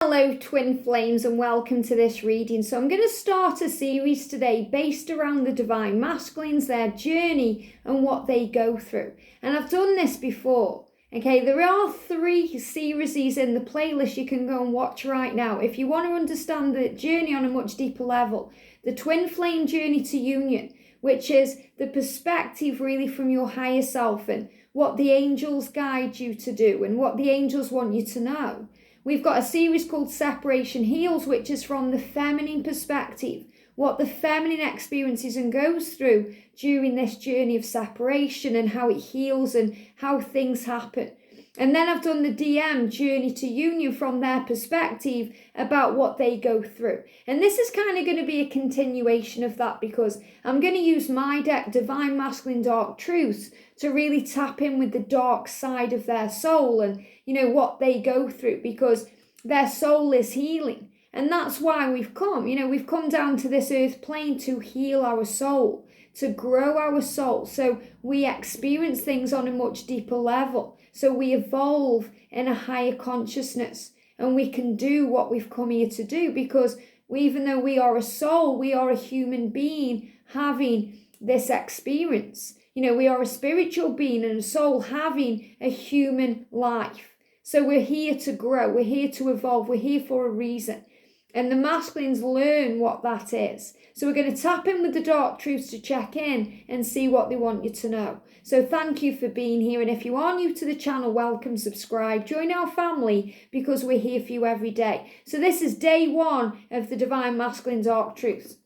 Hello twin flames and welcome to this reading. So I'm going to start a series today based around the divine masculines, their journey and what they go through. And I've done this before. Okay, there are 3 series in the playlist you can go and watch right now. If you want to understand the journey on a much deeper level, the twin flame journey to union, which is the perspective really from your higher self and what the angels guide you to do and what the angels want you to know. We've got a series called Separation Heals, which is from the feminine perspective, what the feminine experiences and goes through during this journey of separation and how it heals and how things happen. And then I've done the DM journey to union from their perspective about what they go through. And this is kind of going to be a continuation of that because I'm going to use my deck, Divine Masculine Dark Truths, to really tap in with the dark side of their soul and, what they go through because their soul is healing. And that's why we've come. We've come down to this earth plane to heal our soul, to grow our soul. So we experience things on a much deeper level. So we evolve in a higher consciousness and we can do what we've come here to do because even though we are a soul, we are a human being having this experience. We are a spiritual being and a soul having a human life. So we're here to grow, we're here to evolve, we're here for a reason. And the masculines learn what that is. So we're going to tap in with the dark truths to check in and see what they want you to know. So thank you for being here. And if you are new to the channel, welcome, subscribe, join our family because we're here for you every day. So this is day 1 of the Divine Masculine Dark Truths.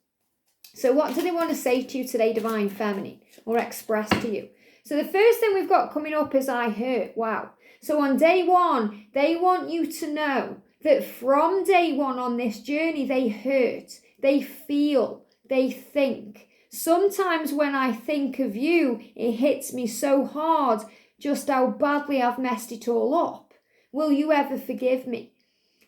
So what do they want to say to you today, Divine Feminine, or express to you? So the first thing we've got coming up is I hurt. Wow. So on day 1, they want you to know that from day 1 on this journey, they hurt, they feel, they think. Sometimes when I think of you, it hits me so hard just how badly I've messed it all up. Will you ever forgive me?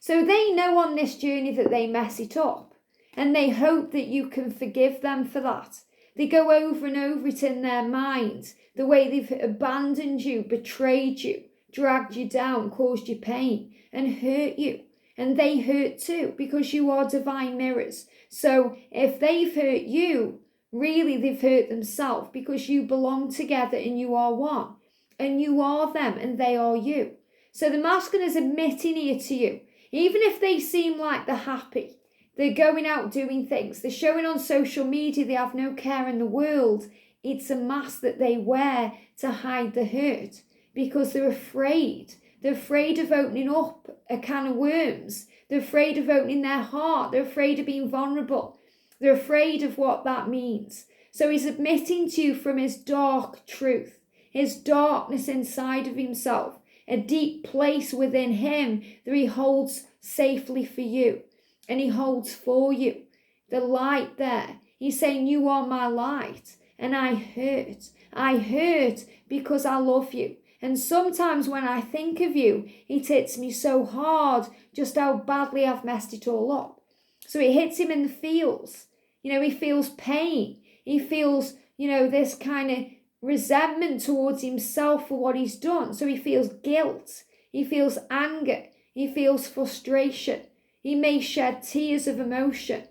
So they know on this journey that they mess it up and they hope that you can forgive them for that. They go over and over it in their minds, the way they've abandoned you, betrayed you, dragged you down, caused you pain and hurt you. And they hurt too because you are divine mirrors. So if they've hurt you, really they've hurt themselves because you belong together and you are one. And you are them and they are you. So the masculine is admitting here to you, even if they seem like they're happy, they're going out doing things, they're showing on social media they have no care in the world, it's a mask that they wear to hide the hurt because they're afraid. They're afraid of opening up a can of worms. They're afraid of opening their heart. They're afraid of being vulnerable. They're afraid of what that means. So he's admitting to you from his dark truth, his darkness inside of himself, a deep place within him that he holds safely for you and he holds for you. The light there. He's saying, you are my light and I hurt. I hurt because I love you. And sometimes when I think of you, it hits me so hard just how badly I've messed it all up. So it hits him in the feels. He feels pain. He feels, this kind of resentment towards himself for what he's done. So he feels guilt. He feels anger. He feels frustration. He may shed tears of emotion.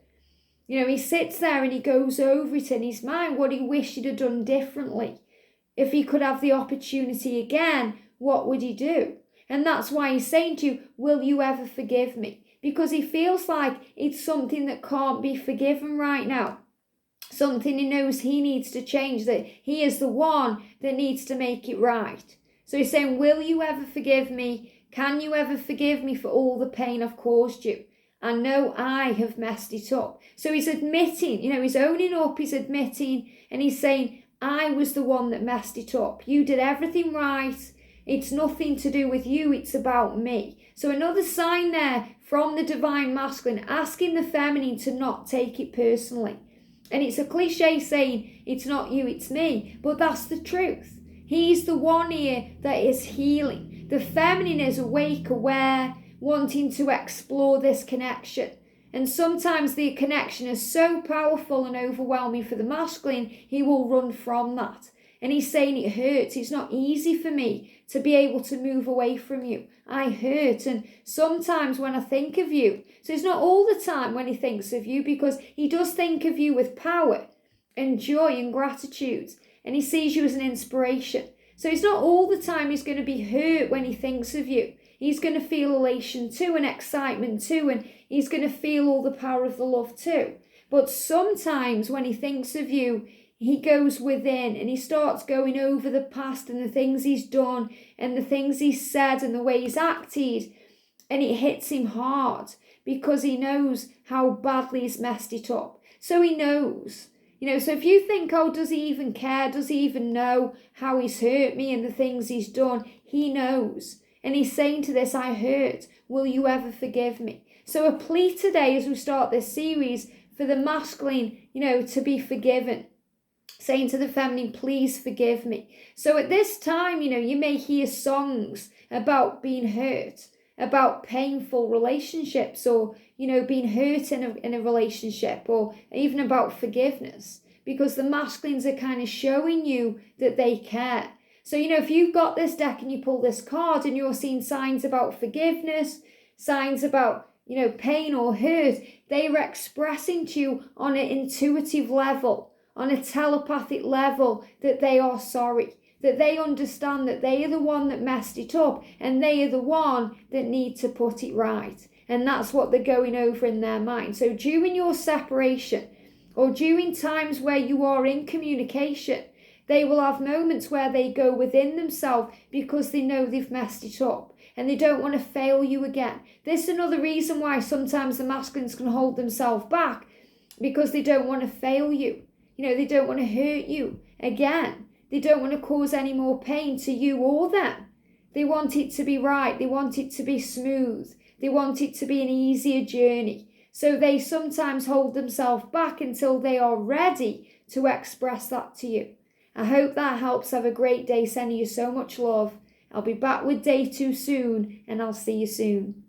He sits there and he goes over it in his mind, what he wished he'd have done differently. If he could have the opportunity again, what would he do? And that's why he's saying to you, will you ever forgive me? Because he feels like it's something that can't be forgiven right now. Something he knows he needs to change, that he is the one that needs to make it right. So he's saying, will you ever forgive me? Can you ever forgive me for all the pain I've caused you? I know I have messed it up. So he's admitting, he's owning up, he's admitting, and he's saying, I was the one that messed it up. You did everything right. It's nothing to do with you. It's about me. So another sign there from the divine masculine, asking the feminine to not take it personally. And it's a cliche saying, it's not you, it's me. But that's the truth. He's the one here that is healing. The feminine is awake, aware, wanting to explore this connection. And sometimes the connection is so powerful and overwhelming for the masculine, he will run from that. And he's saying it hurts. It's not easy for me to be able to move away from you. I hurt. And sometimes when I think of you, so it's not all the time when he thinks of you, because he does think of you with power and joy and gratitude. And he sees you as an inspiration. So it's not all the time he's going to be hurt when he thinks of you. He's going to feel elation too and excitement too. And he's going to feel all the power of the love too. But sometimes when he thinks of you, he goes within and he starts going over the past and the things he's done and the things he's said and the way he's acted. And it hits him hard because he knows how badly he's messed it up. So he knows. So if you think, oh, does he even care? Does he even know how he's hurt me and the things he's done? He knows. And he's saying to this, I hurt. Will you ever forgive me? So a plea today as we start this series for the masculine, to be forgiven. Saying to the feminine, please forgive me. So at this time, you may hear songs about being hurt, about painful relationships, or, being hurt in a relationship, or even about forgiveness, because the masculines are kind of showing you that they care. So, if you've got this deck and you pull this card and you're seeing signs about forgiveness, signs about, pain or hurt, they are expressing to you on an intuitive level, on a telepathic level, that they are sorry, that they understand that they are the one that messed it up and they are the one that need to put it right. And that's what they're going over in their mind. So during your separation or during times where you are in communication, they will have moments where they go within themselves because they know they've messed it up and they don't want to fail you again. This is another reason why sometimes the masculines can hold themselves back, because they don't want to fail you. They don't want to hurt you again. They don't want to cause any more pain to you or them. They want it to be right. They want it to be smooth. They want it to be an easier journey. So they sometimes hold themselves back until they are ready to express that to you. I hope that helps. Have a great day. Sending you so much love. I'll be back with day 2 soon, and I'll see you soon.